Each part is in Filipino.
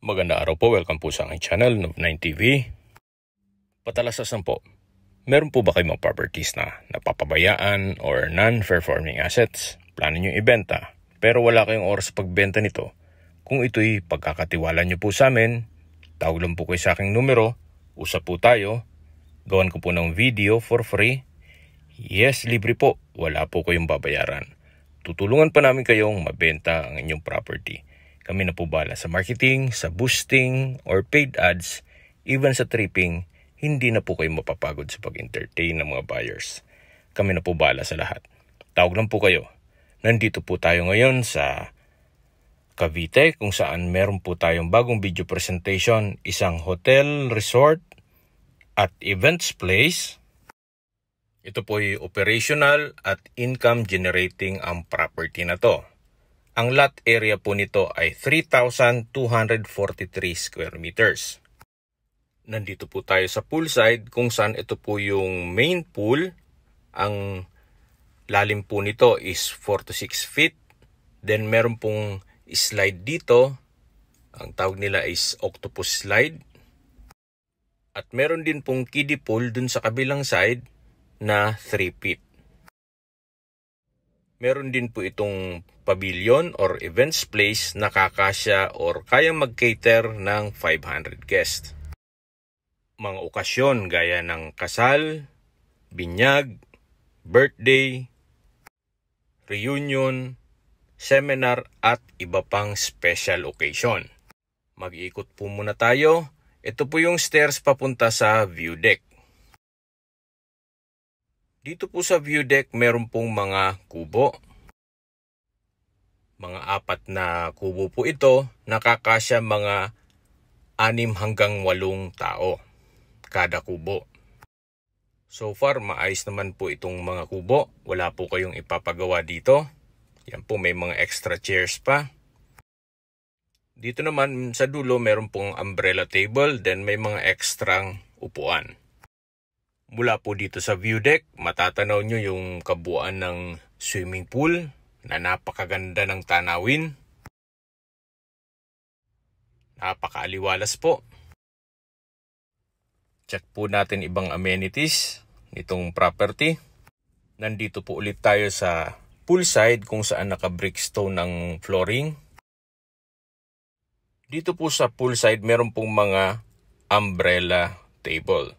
Magandang araw po, welcome po sa aking channel, Nov9 TV. Patalasasan po, meron po ba kayong mga properties na napapabayaan or non-performing assets? Plano nyo ibenta, pero wala kayong oras sa pagbenta nito. Kung ito'y pagkakatiwala nyo po sa amin, tawag lang po kayo sa aking numero, usap po tayo, gawan ko po ng video for free. Yes, libre po, wala po kayong babayaran. Tutulungan pa namin kayong mabenta ang inyong property. Kami na po bala sa marketing, sa boosting, or paid ads, even sa tripping, hindi na po kayo mapapagod sa pag-entertain ng mga buyers. Kami na po bala sa lahat. Tawag lang po kayo. Nandito po tayo ngayon sa Cavite, kung saan meron po tayong bagong video presentation, isang hotel, resort, at events place. Ito po ay operational at income generating ang property na to. Ang lot area po nito ay 3,243 square meters. Nandito po tayo sa poolside kung saan ito po yung main pool. Ang lalim po nito is 4 to 6 feet. Then meron pong slide dito. Ang tawag nila is octopus slide. At meron din pong kiddie pool dun sa kabilang side na 3 feet. Meron din po itong pavilion or events place na kakasya or kayang mag-cater ng 500 guests. Mga okasyon gaya ng kasal, binyag, birthday, reunion, seminar at iba pang special occasion. Mag-iikot po muna tayo. Ito po yung stairs papunta sa view deck. Dito po sa view deck, meron pong mga kubo. Mga 4 na kubo po ito, nakakasya mga 6 hanggang 8 tao kada kubo. So far, maayos naman po itong mga kubo. Wala po kayong ipapagawa dito. Yan po, may mga extra chairs pa. Dito naman sa dulo, meron pong umbrella table, then may mga ekstrang upuan. Mula po dito sa view deck, matatanaw nyo yung kabuuan ng swimming pool na napakaganda ng tanawin. Napakaaliwalas po. Check po natin ibang amenities nitong property. Nandito po ulit tayo sa poolside kung saan naka-brickstone ng flooring. Dito po sa poolside, meron pong mga umbrella table.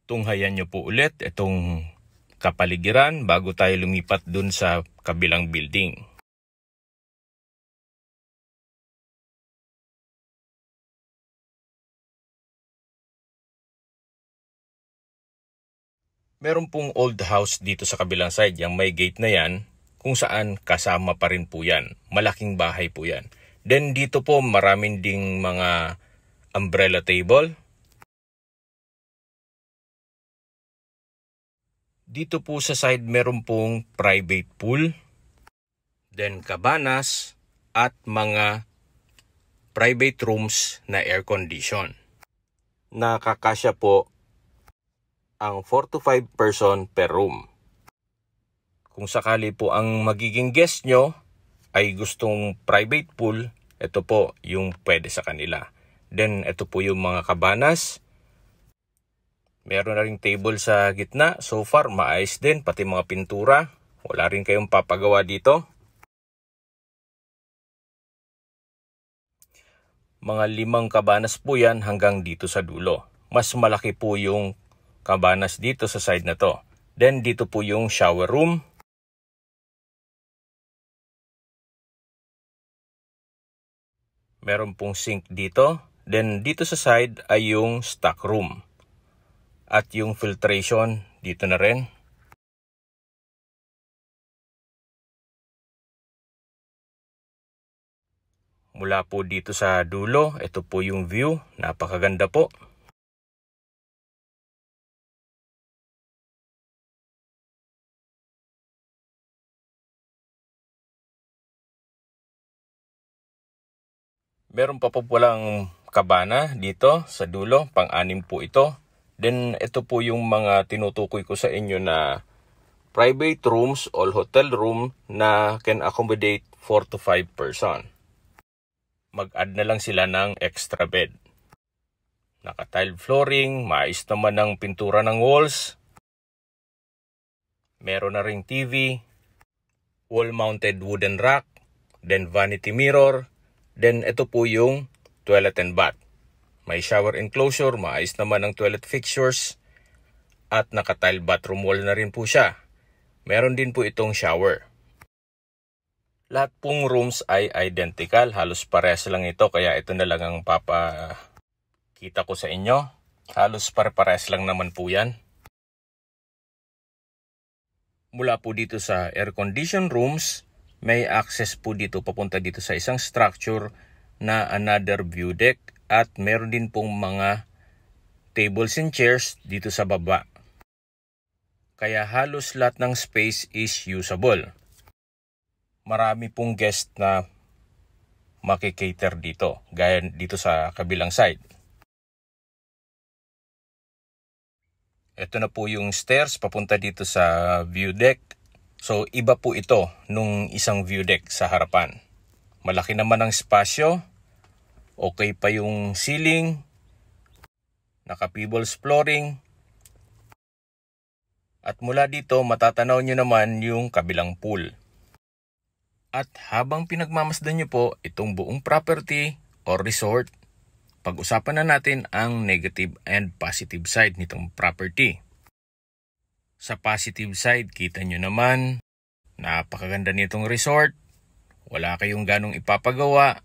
Tunghayan nyo po ulit itong kapaligiran bago tayo lumipat dun sa kabilang building. Meron pong old house dito sa kabilang side, yung may gate na yan, kung saan kasama pa rin po yan. Malaking bahay po yan. Then dito po maraming ding mga umbrella table. Dito po sa side meron pong private pool, then cabanas at mga private rooms na air condition. Nakakasya po ang 4 to 5 person per room. Kung sakali po ang magiging guest nyo ay gustong private pool, ito po yung pwede sa kanila. Then ito po yung mga cabanas. Meron na ring table sa gitna. So far, maayos din. Pati mga pintura. Wala rin kayong papagawa dito. Mga 5 cabanas po yan hanggang dito sa dulo. Mas malaki po yung cabanas dito sa side na to. Then dito po yung shower room. Meron pong sink dito. Then dito sa side ay yung stock room. At yung filtration, dito na rin. Mula po dito sa dulo, ito po yung view. Napakaganda po. Meron pa po walang kabana dito sa dulo. Pang-6 po ito. Then ito po yung mga tinutukoy ko sa inyo na private rooms or hotel room na can accommodate 4 to 5 person. mag-add na lang sila ng extra bed. Naka-tile flooring, maayos naman ang pintura ng walls. Meron na ring TV, wall-mounted wooden rack, then vanity mirror, then ito po yung toilet and bath. May shower enclosure, maayos naman ang toilet fixtures, at naka-tile bathroom wall na rin po siya. Meron din po itong shower. Lahat pong rooms ay identical, halos parehas lang ito, kaya ito na lang ang papakita ko sa inyo. Halos pare-parehas lang naman po yan. Mula po dito sa air-conditioned rooms, may access po dito papunta dito sa isang structure na another view deck, at meron din pong mga tables and chairs dito sa baba. Kaya halos lahat ng space is usable. Marami pong guest na makikater dito, gaya dito sa kabilang side. Ito na po yung stairs papunta dito sa view deck. So iba po ito nung isang view deck sa harapan. Malaki naman ang spasyo. Okay pa yung ceiling. Naka-pebbles flooring. At mula dito matatanaw nyo naman yung kabilang pool. At habang pinagmamasdan nyo po itong buong property or resort, pag-usapan na natin ang negative and positive side nitong property. Sa positive side, kita nyo naman, napakaganda nitong resort, wala kayong ganong ipapagawa,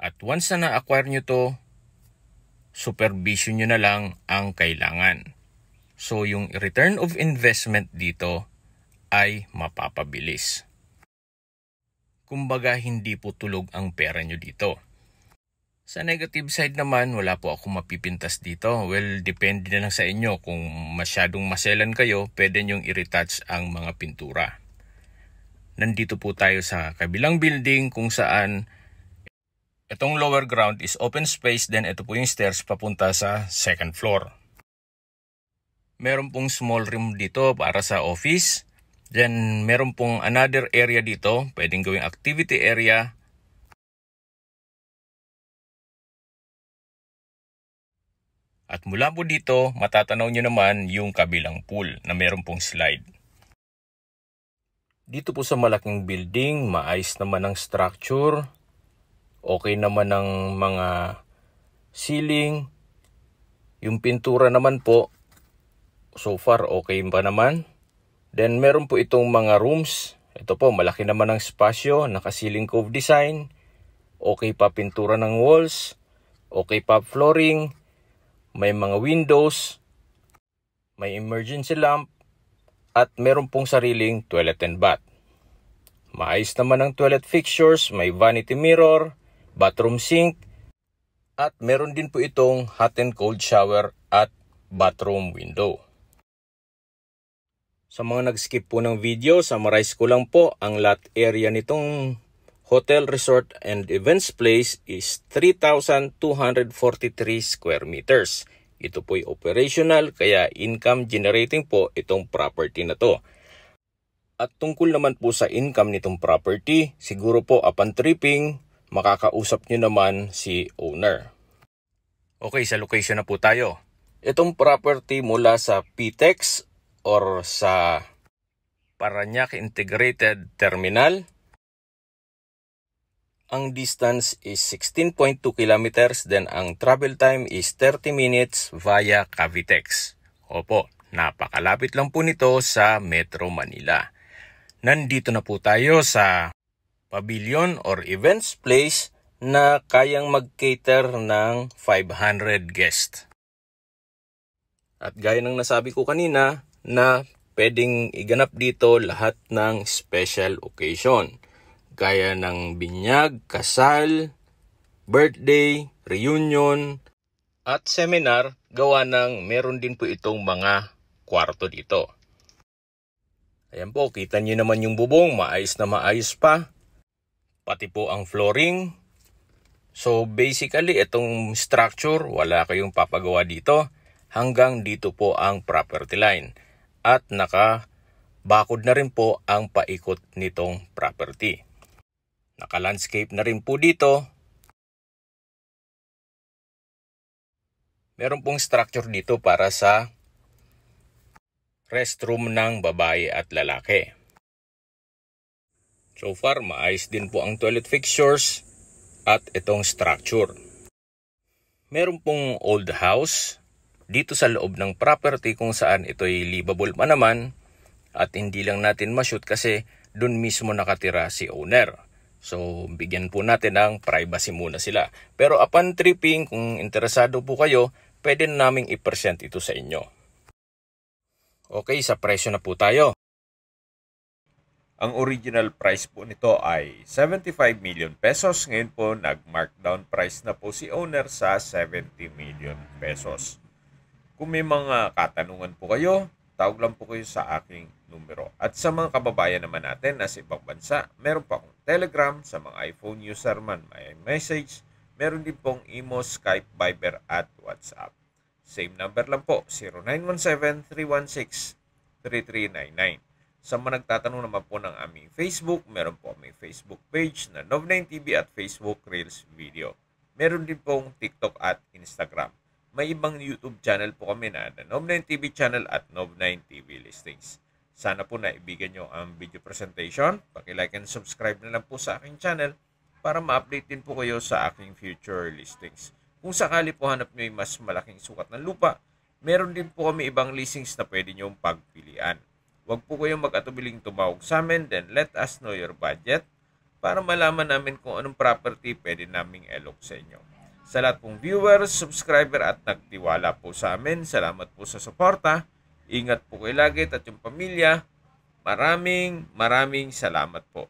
at once na na-acquire nyo to, supervision nyo na lang ang kailangan. So yung return of investment dito ay mapapabilis. Kumbaga hindi po tulog ang pera nyo dito. Sa negative side naman, wala po ako mapipintas dito. Well, depende na lang sa inyo. Kung masyadong maselan kayo, pwede nyong i-retouch ang mga pintura. Nandito po tayo sa kabilang building kung saan itong lower ground is open space, then ito po yung stairs papunta sa second floor. Meron pong small room dito para sa office. Then meron pong another area dito, pwedeng gawing activity area. At mula po dito, matatanaw nyo naman yung kabilang pool na meron pong slide. Dito po sa malaking building, maayos naman ang structure. Okay naman ang mga ceiling. Yung pintura naman po, so far okay pa naman. Then meron po itong mga rooms. Ito po, malaki naman ang spasyo, naka-ceiling cove design. Okay pa pintura ng walls. Okay pa flooring. May mga windows. May emergency lamp. At meron pong sariling toilet and bath. Maayos naman ang toilet fixtures, may vanity mirror, bathroom sink, at meron din po itong hot and cold shower at bathroom window. Sa mga nag-skip po ng video, summarize ko lang po, ang lot area nitong hotel, resort, and events place is 3,243 square meters. Ito po'y operational, kaya income generating po itong property na to. At tungkol naman po sa income nitong property, siguro po upon tripping, makakausap nyo naman si owner. Okay, sa location na po tayo. Itong property mula sa PTEX or sa Parañaque Integrated Terminal, ang distance is 16.2 kilometers, then ang travel time is 30 minutes via Cavitex. Opo, napakalapit lang po nito sa Metro Manila. Nandito na po tayo sa pavilion or events place na kayang mag-cater ng 500 guests. At gaya ng nasabi ko kanina na pwedeng iganap dito lahat ng special occasion. Gaya ng binyag, kasal, birthday, reunion, at seminar, gawa ng meron din po itong mga kwarto dito. Ayan po, kita nyo naman yung bubong, maayos na maayos pa. Pati po ang flooring. So basically, itong structure, wala kayong papagawa dito. Hanggang dito po ang property line. At naka-bakod na rin po ang paikot nitong property. Naka-landscape na rin po dito. Meron pong structure dito para sa restroom ng babae at lalaki. So far, maayos din po ang toilet fixtures at itong structure. Meron pong old house dito sa loob ng property kung saan ito'y livable pa naman at hindi lang natin ma-shoot kasi dun mismo nakatira si owner. So, bigyan po natin ng privacy muna sila. Pero upon tripping, kung interesado po kayo, pwede naming i-present ito sa inyo. Okay, sa presyo na po tayo. Ang original price po nito ay 75 million pesos. Ngayon po, nag-markdown price na po si owner sa 70 million pesos. Kung may mga katanungan po kayo, tawag lang po kayo sa aking numero. At sa mga kababayan naman natin na sa ibang bansa, meron pa akong Telegram. Sa mga iPhone user man, may message. Meron din pong Imo, Skype, Viber at WhatsApp. Same number lang po, 0917-316-3399. Sa mga nagtatanong naman po ng aming Facebook, meron po aming Facebook page na Nov9TV at Facebook Reels Video. Meron din pong TikTok at Instagram. May ibang YouTube channel po kami na Nov9TV channel at Nov9TV Listings. Sana po naibigan nyo ang video presentation. Paki-like and subscribe na lang po sa aking channel para ma-update din po kayo sa aking future listings. Kung sakali po hanap nyo yung mas malaking sukat ng lupa, meron din po kami ibang listings na pwede nyo pagpilian. Huwag po kayong mag-atubiling tumawag sa amin, then let us know your budget para malaman namin kung anong property pwede naming elok sa inyo. Sa lahat pong viewers, subscriber at nagtiwala po sa amin, salamat po sa suporta. Ingat po kayo lagi at yung pamilya. Maraming salamat po.